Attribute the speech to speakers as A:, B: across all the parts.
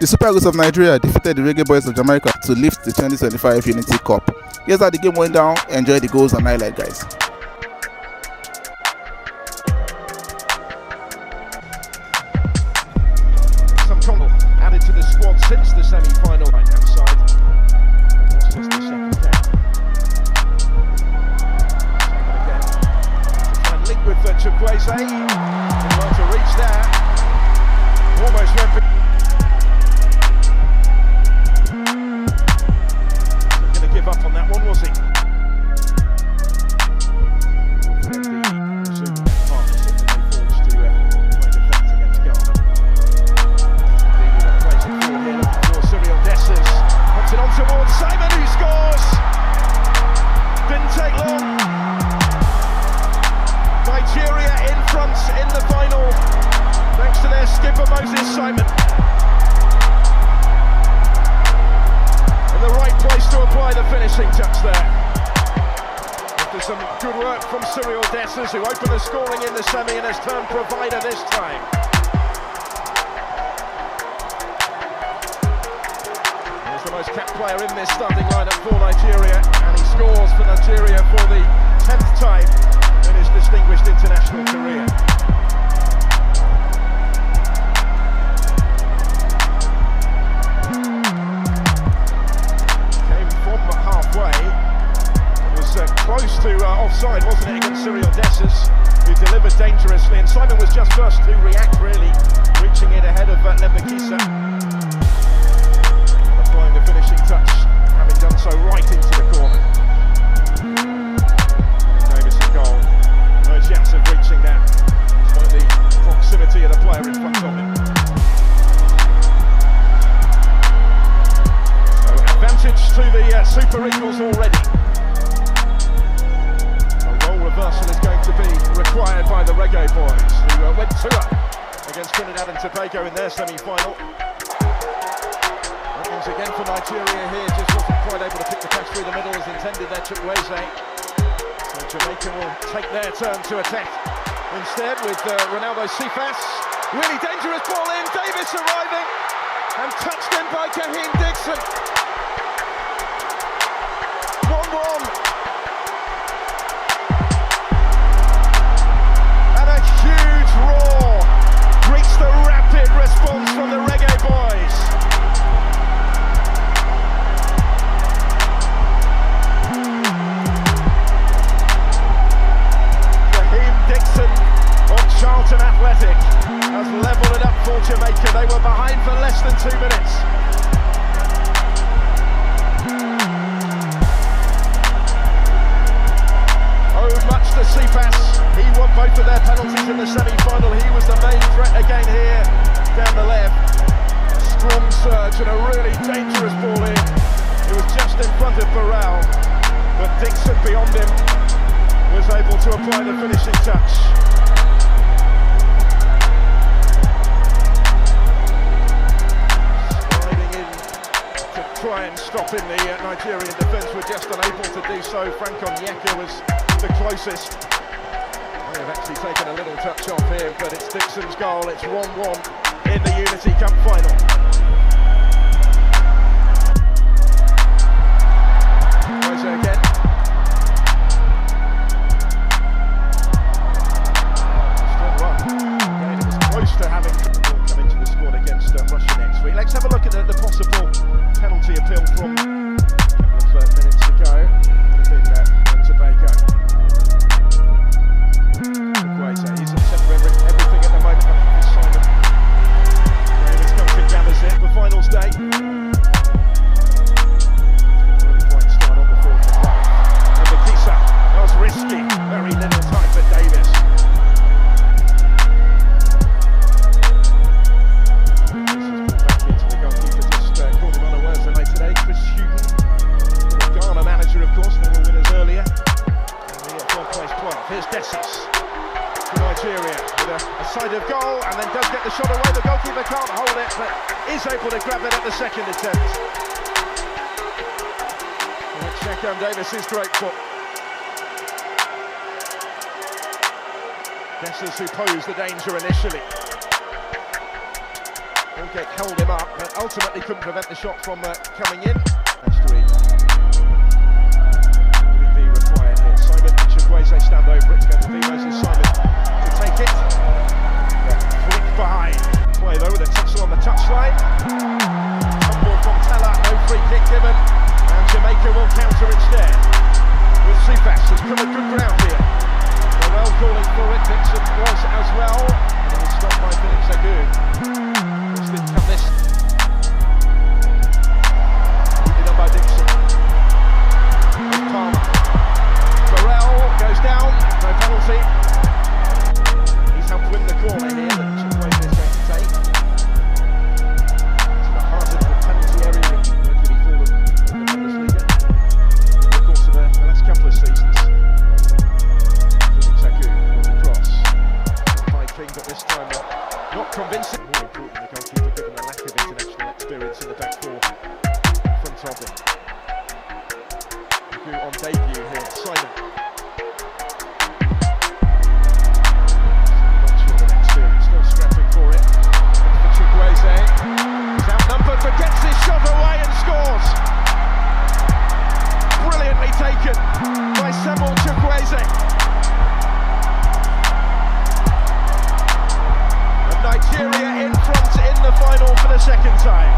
A: The Super Eagles of Nigeria defeated the Reggae Boys of Jamaica to lift the 2025 Unity Cup. Here's how the game went down. Enjoy the goals and highlight, guys.
B: Some Congo added to the squad since the semi-final right-hand side. It was just the second game. Again, to try and link with Chukwueze. Trying to reach there. Almost went. Not going to give up on that one, was he? Towards Simon, who scores. Didn't take long. Nigeria in front in the final, thanks to their skipper Moses Simon. In the right place to apply the finishing touch there. After some good work from Cyril Dessers, who opened the scoring in the semi and has turned provider this time. Most capped player in this starting lineup for Nigeria, and he scores for Nigeria for the 10th time in his distinguished international career. Came from halfway. It was close to offside, wasn't it, against Cyril Dessers, who delivered dangerously, and Simon was just first to react, really, reaching it ahead of Lembekisa. Applying the finishing touch, having done so right into the corner. Davis in goal. No chance of reaching that, despite the proximity of the player in front of him. So advantage to the Super Eagles already. A role reversal is going to be required by the Reggae Boys, who went 2-up against Trinidad and Tobago in their semi-final. Again for Nigeria here, just wasn't quite able to pick the pass through the middle as intended there, Chukwueze. So Jamaica will take their turn to attack instead with Ronaldo Cephas. Really dangerous ball in, Davis arriving and touched in by Kahim Dixon. 1-1. And a huge roar reached the rapid response from the Reggae Boys. Charlton Athletic has levelled it up for Jamaica. They were behind for less than 2 minutes. Oh, much to Cephas. He won both of their penalties in the semi-final. He was the main threat again here, down the left. Strong surge and a really dangerous ball in. It was just in front of Burrell, but Dixon beyond him was able to apply the finishing touch. Try and stop in the Nigerian defence, were just unable to do so. Frank Onyeka was the closest. They've actually taken a little touch off here, but it's Dixon's goal. It's 1-1 in the Unity Cup final. Kaiser again. Still run. Again, it was close to having come into the squad against Russia next week. Let's have a look at the possible penalty appeal from a couple of minutes ago. Would have been Tobago. Chukwueze, he's at the centre of everything at the moment. Simon. Davis comes in, gathers it. The finals day. It's been a really bright start on the field for play. And Lembekisa, that was risky. Very little time for Davis. Here's Dessers for Nigeria with a side of goal, and then does get the shot away. The goalkeeper can't hold it, but is able to grab it at the second attempt. Shekham Davis is great foot. Dessers who posed the danger initially. Holgate held him up, but ultimately couldn't prevent the shot from coming in. Match 3. Be required here. Simon Chukwueze stand over it to go to Vivos and Simon to take it. Flick behind. Play though with a tussle on the touchline. Humble from Tella, no free kick given. And Jamaica will counter instead. With Sifas has come a good ground here. Well calling for it, Dixon was as well. And it was stopped by Felix Agu. Which didn't come this. Beaten done by Dixon. With Palmer. Farrell goes down, no penalty. He's helped win the corner here that Chukwueze is going to take. To the heart of the penalty area regularly for them in the Bundesliga. In the course of the last couple of seasons. But this time not convincing. More important, the goalkeeper, given the lack of international experience in the back four front of him. Agu on debut here, Simon. Not sure of an experience, still scrapping for it. For Chukwueze, he's outnumbered but gets his shot away and scores. Brilliantly taken by Samuel Chukwueze. Nigeria in front in the final for the second time.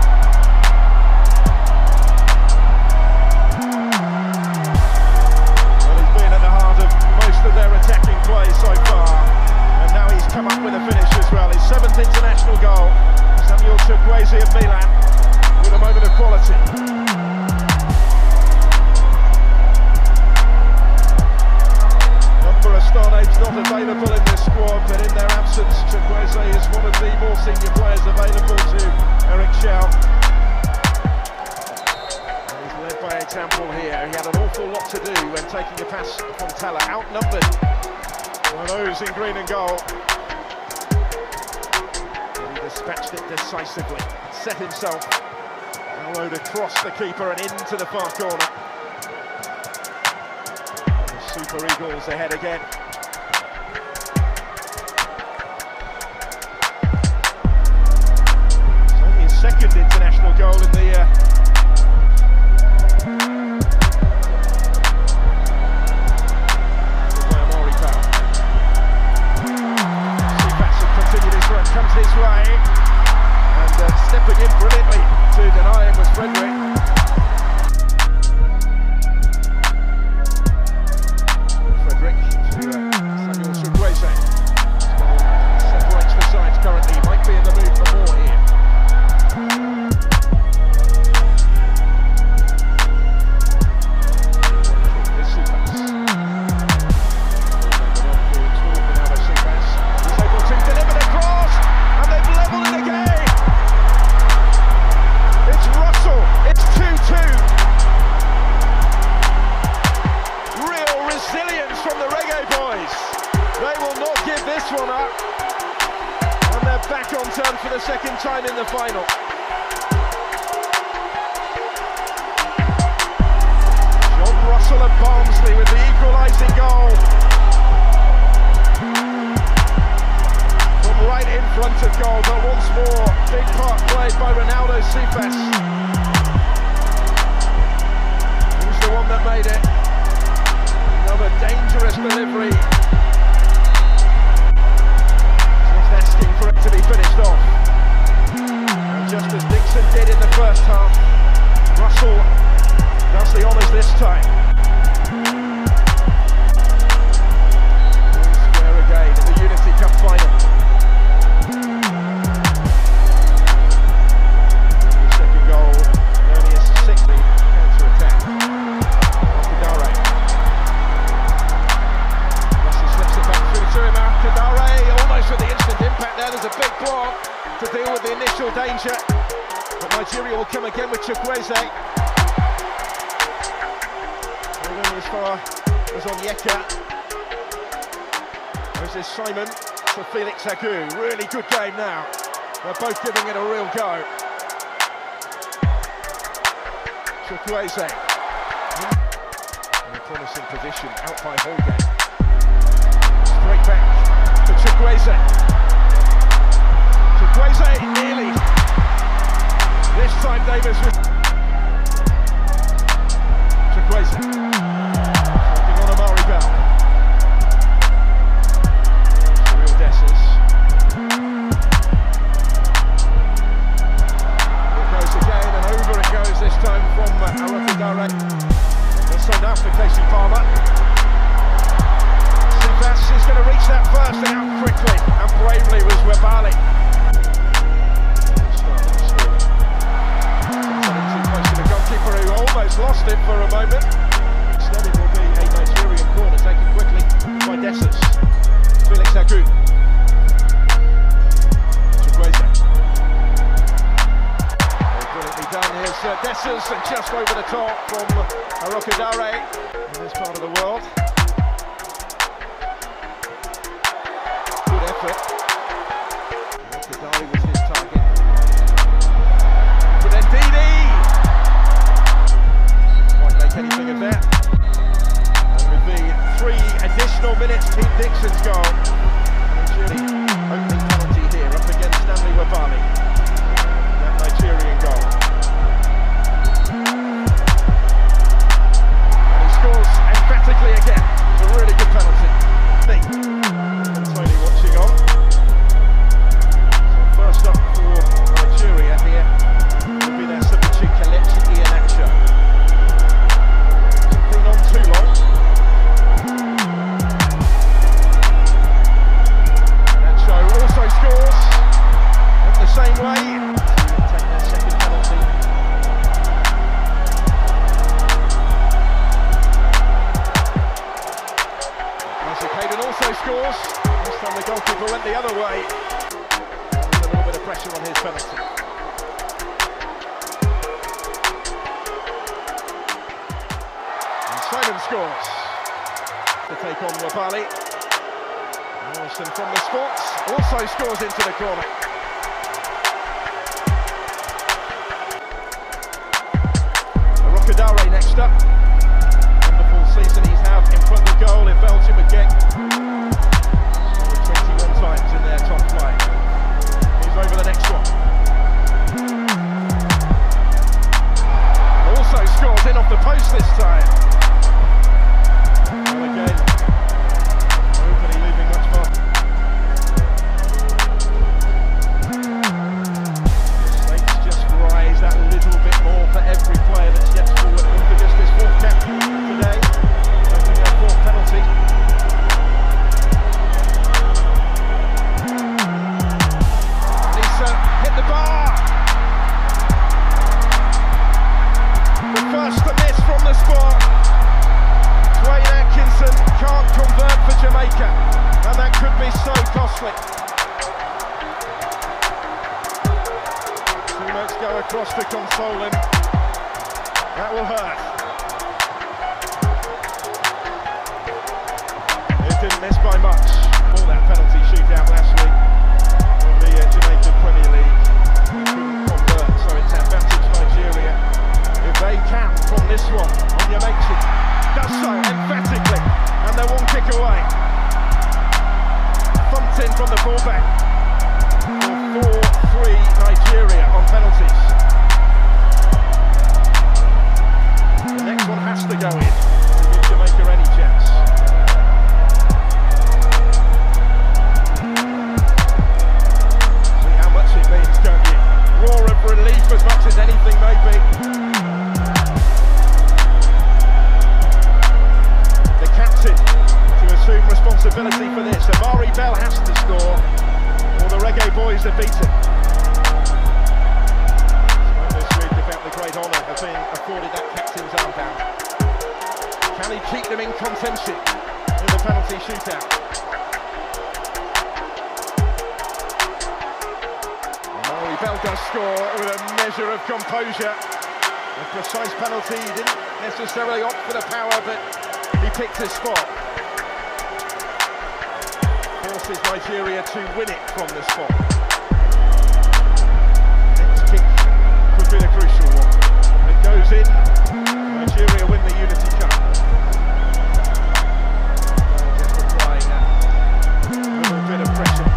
B: Well, he's been at the heart of most of their attacking play so far, and now he's come up with a finish as well. His 7th international goal. Samuel Chukwueze of Milan with a moment of quality. Number of star names not available in this squad, but in their absence, Chukwueze is one of the more senior players available to Eric Chelle. And he's led by example here. He had an awful lot to do when taking a pass from Tella, outnumbered by those in green and gold. And he dispatched it decisively, set himself, allowed across the keeper and into the far corner. Super Eagles ahead again. It's only his second international goal in the Sifas has continued his run, comes his way, and stepping in brilliantly to deny him was Frederick. This one up, and they're back on turn for the second time in the final. John Russell of Barnsley with the equalising goal from right in front of goal, but once more, big part played by Ronaldo Sifas. Who's the one that made it? Another dangerous delivery. For it to be finished off, and just as Dixon did in the first half, Russell does the honours this time. Square again in the Unity Cup final. The second goal, only a 60 counter-attack. Kadare. Messi slips it back through to him. Kadare almost with the instant impact there. There's a big block to deal with the initial danger, but Nigeria will come again with Chukwueze. Moving as far as Onyeka. There's Simon to Felix Agu. Really good game now. They're both giving it a real go. Chukwueze in a promising position, out by Holgate. Straight back to Chukwueze. Chukwueze nearly time Davis with Chukwueze. Taking on Amari Bell. Real Dessers. It goes again and over it goes this time from Eric Chelle. It's sent out for Casey Palmer. Sifas is going to reach that first and out quickly and bravely was Webali. Who almost lost it for a moment. Instead it will be a Nigerian corner taken quickly by Dessers. Felix Agu. Chukwueze. Brilliantly done. Here's Dessers and just over the top from Arokadare in this part of the world. Good effort. Arokadare was his target. But then Didi! Anything of that. And with the 3 additional minutes, Pete Dixon's goal. Nigeria opening penalty here up against Stanley Webali. That Nigerian goal. And he scores emphatically again. It's a really good penalty. And Tony watching on. So first up for Nigeria here will be their substitute Kelechi Iheanacho. Too long. Nacho also scores in the same way. Take their second penalty. Isaac Hayden also scores. This time the goalkeeper went the other way. With a little bit of pressure on his penalty. Simon scores to take on Webali. Morrison from the spot also scores into the corner. Arokadare next up. Wonderful season he's had in front of goal in Belgium again. Scored 21 times in their top flight. He's over the next one. Also scores in off the post this time. Well, again, nobody leaving much more. The stakes just rise that little bit more for every player that steps forward. And for just his 4th cap today, taking their 4th penalty. Lisa hit the bar. The first to miss from the spot. Wayne Atkinson can't convert for Jamaica, and that could be so costly. Teammates go across to console him. That will hurt. It didn't miss by much for that penalty shootout last week from the Jamaican Premier League. They couldn't convert, so it's advantage Nigeria. If they can from this one, on your makeshift. Does so emphatically, and they're 1 kick away. Thumped in from the fullback for 4-3 Nigeria on penalties. The next one has to go in to give Jamaica any chance. See how much it means, don't you? Roar of relief as much as anything may be. To assume responsibility for this. Amari Bell has to score, or the Reggae boys are beaten. Spoke this week about the great honour of being afforded that captain's armband. Can he keep them in contention in the penalty shootout? Amari Bell does score with a measure of composure. A precise penalty, he didn't necessarily opt for the power, but he picked his spot. Forces Nigeria to win it from the spot. Next kick could be the crucial one. If it goes in, Nigeria win the Unity Cup. Just applying a little bit of pressure.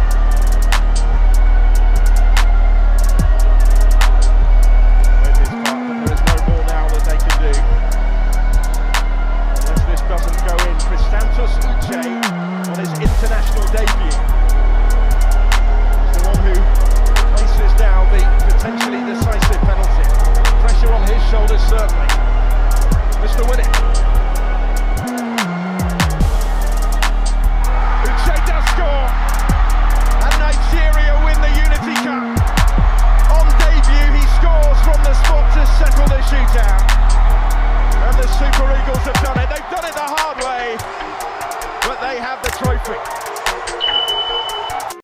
B: down. And the Super Eagles have done it. They've done it the hard way, but they have the trophy.